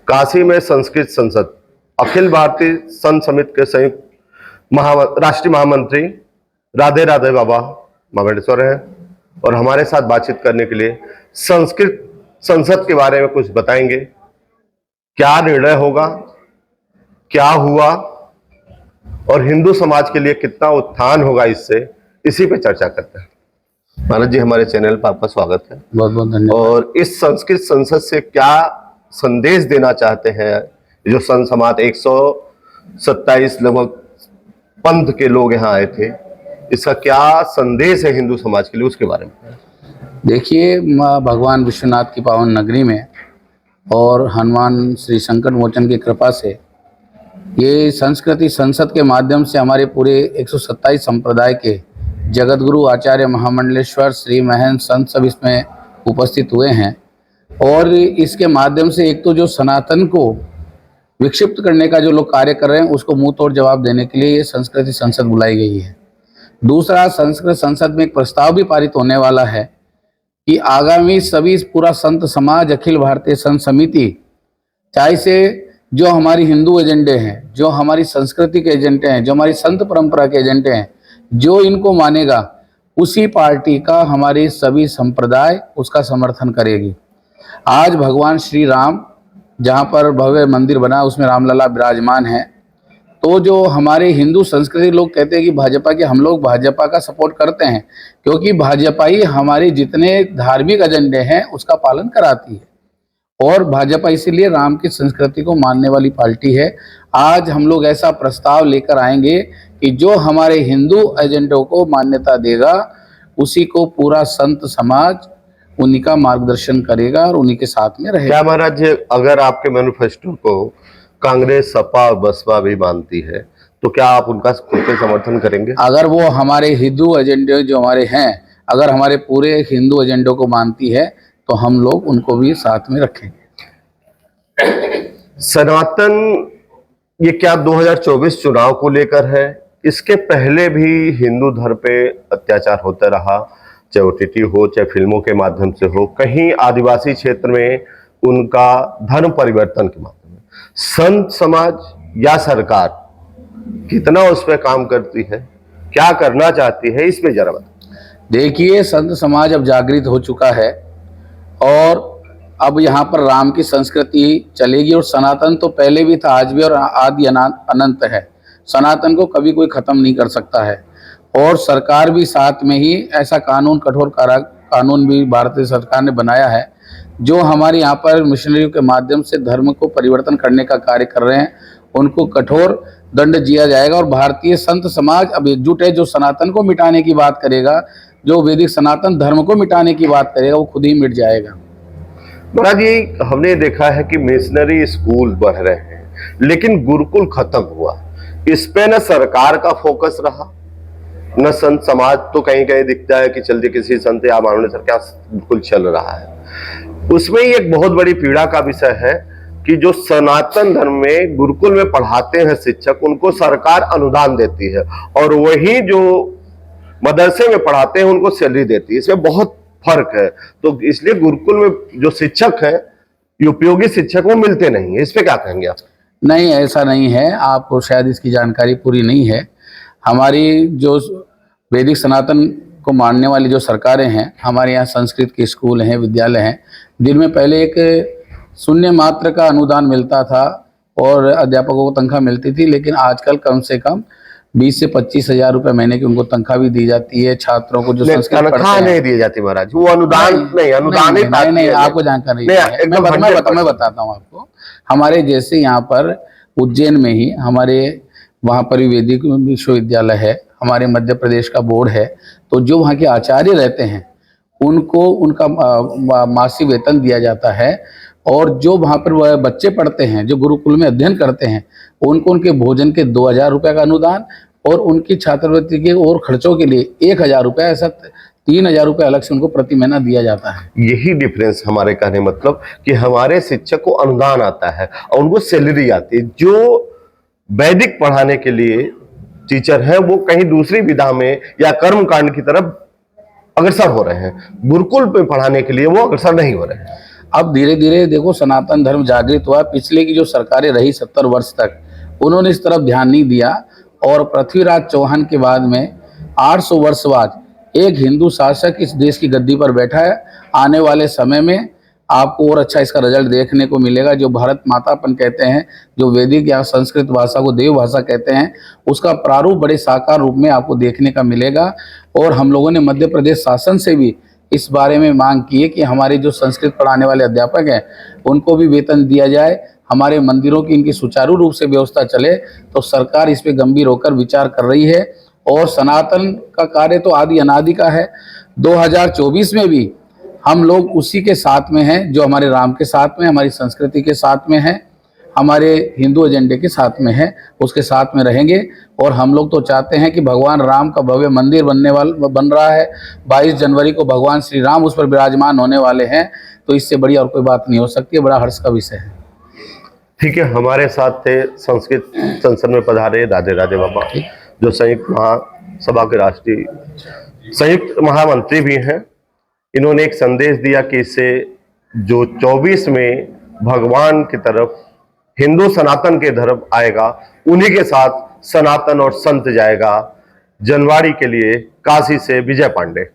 काशी में संस्कृत संसद अखिल भारतीय संत समिति के संयुक्त राष्ट्रीय महामंत्री राधे राधे बाबा महाबलेश्वर हैं और हमारे साथ बातचीत करने के लिए संस्कृत संसद के बारे में कुछ बताएंगे। क्या निर्णय होगा, क्या हुआ और हिंदू समाज के लिए कितना उत्थान होगा इससे, इसी पे चर्चा करते हैं। महाराज जी, हमारे चैनल पर आपका स्वागत है। बहुत बहुत धन्यवाद। और इस संस्कृत संसद से क्या संदेश देना चाहते हैं? जो संत समाज 127 लगभग पंथ के लोग यहाँ आए थे, इसका क्या संदेश है हिंदू समाज के लिए, उसके बारे में देखिए, भगवान विश्वनाथ की पावन नगरी में और हनुमान श्री संकट मोचन की कृपा से ये संस्कृति संसद के माध्यम से हमारे पूरे 127 संप्रदाय के जगत गुरु आचार्य महामंडलेश्वर श्री महंत संत सब इसमें उपस्थित हुए हैं। और इसके माध्यम से एक तो जो सनातन को विक्षिप्त करने का जो लोग कार्य कर रहे हैं उसको मुंह तोड़ जवाब देने के लिए ये संस्कृति संसद बुलाई गई है। दूसरा, संस्कृत संसद में एक प्रस्ताव भी पारित होने वाला है कि आगामी सभी पूरा संत समाज, अखिल भारतीय संत समिति, चाहे से जो हमारी हिंदू एजेंडे हैं, जो हमारी संस्कृति के एजेंडे हैं, जो हमारी संत परंपरा के एजेंडे हैं, जो इनको मानेगा उसी पार्टी का हमारी सभी संप्रदाय उसका समर्थन करेगी। आज भगवान श्री राम जहाँ पर भव्य मंदिर बना उसमें रामलला विराजमान है, तो जो हमारे हिंदू संस्कृति लोग कहते हैं कि भाजपा के, हम लोग भाजपा का सपोर्ट करते हैं क्योंकि भाजपा ही हमारे जितने धार्मिक एजेंडे हैं उसका पालन कराती है और भाजपा इसीलिए राम की संस्कृति को मानने वाली पार्टी है। आज हम लोग ऐसा प्रस्ताव लेकर आएंगे कि जो हमारे हिंदू एजेंडों को मान्यता देगा उसी को पूरा संत समाज उन्हीं का मार्गदर्शन करेगा और उन्हीं के साथ में रहेगा। क्या महाराज जी, अगर आपके मैनिफेस्टो को कांग्रेस, सपा, बसपा भी मानती है तो क्या आप उनका खुद के समर्थन करेंगे? अगर वो हमारे हिंदू एजेंडे जो हमारे हैं, अगर हमारे पूरे हिंदू एजेंडों को मानती है तो हम लोग उनको भी साथ में रखेंगे। सनातन, ये क्या 2024 चुनाव को लेकर है? इसके पहले भी हिंदू धर्म पे अत्याचार होता रहा, चाहे ओटीटी हो, चाहे फिल्मों के माध्यम से हो, कहीं आदिवासी क्षेत्र में उनका धर्म परिवर्तन के माध्यम में। संत समाज या सरकार कितना उस पर काम करती है, क्या करना चाहती है, इसमें जरा बताइए। देखिए, संत समाज अब जागृत हो चुका है और अब यहाँ पर राम की संस्कृति चलेगी और सनातन तो पहले भी था, आज भी और आदि अनंत है। सनातन को कभी कोई खत्म नहीं कर सकता है और सरकार भी साथ में ही ऐसा कानून, कठोर कानून भी भारतीय सरकार ने बनाया है जो हमारे यहाँ पर मिशनरियों के माध्यम से धर्म को परिवर्तन करने का कार्य कर रहे हैं, उनको कठोर दंड दिया जाएगा। और भारतीय संत समाज अब एकजुट है, जो सनातन को मिटाने की बात करेगा, जो वैदिक सनातन धर्म को मिटाने की बात करेगा, वो खुद ही मिट जाएगा। महाराज जी, हमने देखा है कि मिशनरी स्कूल बढ़ रहे हैं लेकिन गुरुकुल खत्म हुआ, इस पे न सरकार का फोकस रहा न संत समाज। तो कहीं कहीं दिखता है कि चलते किसी संत या मानव क्या बिल्कुल चल रहा है। उसमें ही एक बहुत बड़ी पीड़ा का विषय है कि जो सनातन धर्म में गुरुकुल में पढ़ाते हैं शिक्षक, उनको सरकार अनुदान देती है और वही जो मदरसे में पढ़ाते हैं उनको सैलरी देती है। इसमें बहुत फर्क है, तो इसलिए गुरुकुल में जो शिक्षक हैं, उपयोगी शिक्षक, वो मिलते नहीं है। इस पे क्या कहेंगे आप? नहीं, ऐसा नहीं है, आपको शायद इसकी जानकारी पूरी नहीं है। हमारी जो वैदिक सनातन को मानने वाली जो सरकारें हैं, हमारे यहाँ संस्कृत के स्कूल हैं, विद्यालय हैं, जिनमें पहले एक शून्य मात्र का अनुदान मिलता था और अध्यापकों को तनख्वाह मिलती थी, लेकिन आजकल कम से कम 20 से 25 हजार रुपये महीने की उनको तनख्वाह भी दी जाती है। छात्रों को जो संस्कृत पढ़ते हैं नहीं दी जाती महाराज, वो अनुदान नहीं, आपको जानकारी नहीं है। मैं बताता हूँ आपको। हमारे जैसे यहाँ पर उज्जैन में ही हमारे वहाँ पर वैदिक विश्वविद्यालय है, हमारे मध्य प्रदेश का बोर्ड है, तो जो वहाँ के आचार्य रहते हैं उनको उनका मासिक वेतन दिया जाता है और जो वहाँ पर बच्चे पढ़ते हैं, जो गुरुकुल में अध्ययन करते हैं, उनको उनके भोजन के 2000 रुपये का अनुदान और उनकी छात्रवृत्ति के और खर्चों के लिए 1000 रुपये, ऐसा 3000 रुपये अलग से उनको प्रति महीना दिया जाता है। यही डिफरेंस हमारे कहने मतलब कि हमारे शिक्षक को अनुदान आता है और उनको सैलरी आती है। जो वैदिक पढ़ाने के लिए टीचर है वो कहीं दूसरी विधा में या कर्म कांड की तरफ अग्रसर हो रहे हैं, गुरुकुल में पढ़ाने के लिए वो अग्रसर नहीं हो रहे हैं। अब धीरे धीरे देखो सनातन धर्म जागृत हुआ। पिछले की जो सरकारें रही 70 वर्ष तक, उन्होंने इस तरफ ध्यान नहीं दिया, और पृथ्वीराज चौहान के बाद में 800 वर्ष बाद एक हिंदू शासक इस देश की गद्दी पर बैठा है। आने वाले समय में आपको और अच्छा इसका रिजल्ट देखने को मिलेगा। जो भारत मातापन कहते हैं, जो वैदिक या संस्कृत भाषा को देव भाषा कहते हैं, उसका प्रारूप बड़े साकार रूप में आपको देखने का मिलेगा। और हम लोगों ने मध्य प्रदेश शासन से भी इस बारे में मांग की है कि हमारे जो संस्कृत पढ़ाने वाले अध्यापक हैं उनको भी वेतन दिया जाए, हमारे मंदिरों की इनकी सुचारू रूप से व्यवस्था चले। तो सरकार इस पे गंभीर होकर विचार कर रही है। और सनातन का कार्य तो आदि अनादि का है। 2024 में भी हम लोग उसी के साथ में हैं, जो हमारे राम के साथ में, हमारी संस्कृति के साथ में है, हमारे हिंदू एजेंडे के साथ में है, उसके साथ में रहेंगे। और हम लोग तो चाहते हैं कि भगवान राम का भव्य मंदिर बन रहा है। 22 जनवरी को भगवान श्री राम उस पर विराजमान होने वाले हैं। तो इससे बड़ी और कोई बात नहीं हो सकती। बड़ा हर्ष का विषय है। ठीक है, हमारे साथ थे संस्कृत संसद में पधारे राधे राधे बाबा, जो संयुक्त महासभा के राष्ट्रीय संयुक्त महामंत्री भी हैं। इन्होंने एक संदेश दिया कि इससे जो 24 में भगवान की तरफ हिंदू सनातन के धर्म आएगा, उन्हीं के साथ सनातन और संत जाएगा। जनवाड़ी के लिए काशी से विजय पांडे।